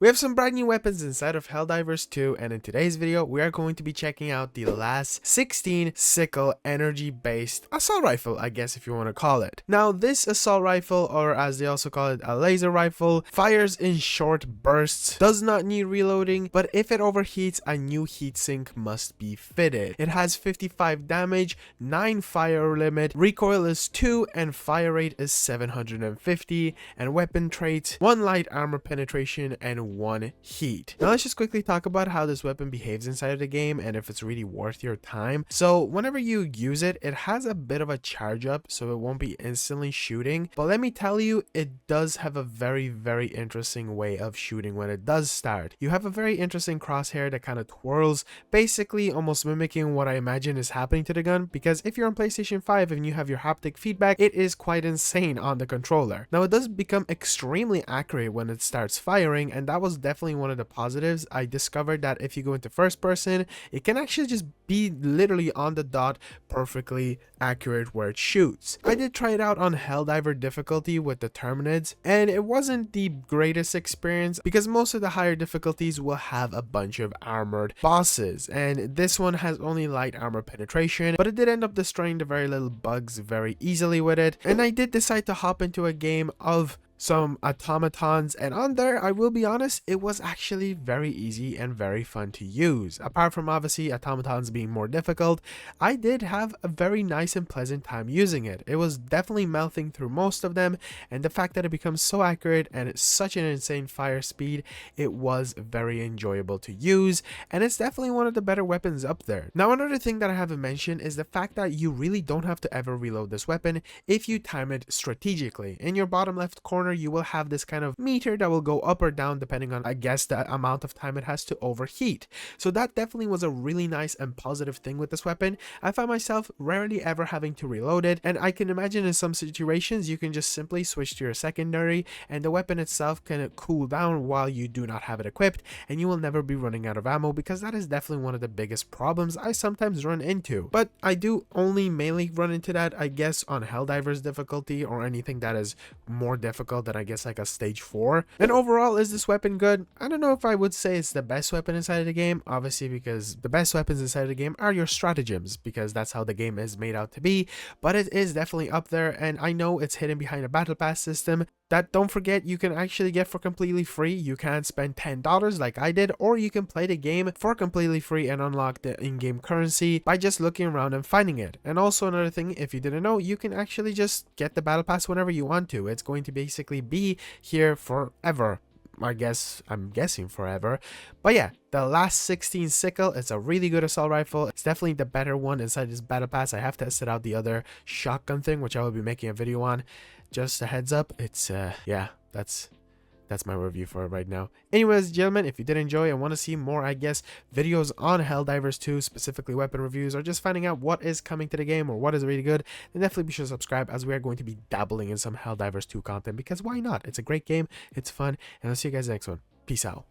We have some brand new weapons inside of Helldivers 2, and in today's video we are going to be checking out the last 16 SICKLE energy based assault rifle, I guess if you want to call it. Now this assault rifle, or as they also call it, a laser rifle, fires in short bursts, does not need reloading, but if it overheats, a new heatsink must be fitted. It has 55 damage, 9 fire limit, recoil is 2, and fire rate is 750, and weapon traits 1 light armor penetration and 1 heat. Now let's just quickly talk about how this weapon behaves inside of the game and if it's really worth your time. So whenever you use it, it has a bit of a charge up, so it won't be instantly shooting, but let me tell you, it does have a very interesting way of shooting when it does start. You have a very interesting crosshair that kind of twirls, basically almost mimicking what I imagine is happening to the gun, because if you're on PlayStation 5 and you have your haptic feedback, it is quite insane on the controller. Now it does become extremely accurate when it starts firing, and that was definitely one of the positives. I discovered that if you go into first person, it can actually just be literally on the dot, perfectly accurate where it shoots. I did try it out on Helldiver difficulty with the Terminids, and it wasn't the greatest experience because most of the higher difficulties will have a bunch of armored bosses, and this one has only light armor penetration, but it did end up destroying the very little bugs very easily with it. And I did decide to hop into a game of some automatons, and on there, I will be honest, it was actually very easy and very fun to use. Apart from obviously automatons being more difficult, I did have a very nice and pleasant time using it. It was definitely melting through most of them, and the fact that it becomes so accurate and it's such an insane fire speed, it was very enjoyable to use, and it's definitely one of the better weapons up there. Now another thing that I haven't mentioned is the fact that you really don't have to ever reload this weapon if you time it strategically. In your bottom left corner, you will have this kind of meter that will go up or down depending on, I guess, the amount of time it has to overheat. So that definitely was a really nice and positive thing with this weapon. I find myself rarely ever having to reload it, and I can imagine in some situations you can just simply switch to your secondary and the weapon itself can cool down while you do not have it equipped, and you will never be running out of ammo, because that is definitely one of the biggest problems I sometimes run into. But I do only mainly run into that, I guess, on Helldivers difficulty or anything that is more difficult than I guess like a stage 4. And overall, is this weapon good? I don't know if I would say it's the best weapon inside of the game, obviously, because the best weapons inside of the game are your stratagems, because that's how the game is made out to be, but it is definitely up there, and I know it's hidden behind a battle pass system that, don't forget, you can actually get for completely free. You can spend $10 like I did, or you can play the game for completely free and unlock the in-game currency by just looking around and finding it. And also another thing, if you didn't know, you can actually just get the battle pass whenever you want to. It's going to basically be here forever. I'm guessing forever. But yeah, the last 16 SICKLE, it's a really good assault rifle. It's definitely the better one inside this battle pass. I have tested out the other shotgun thing, which I will be making a video on. Just a heads up, it's yeah, that's my review for it right now. Anyways, gentlemen, if you did enjoy and want to see more, I guess, videos on Helldivers 2, specifically weapon reviews, or just finding out what is coming to the game or what is really good, then definitely be sure to subscribe, as we are going to be dabbling in some Helldivers 2 content, because why not? It's a great game, it's fun, and I'll see you guys next one. Peace out.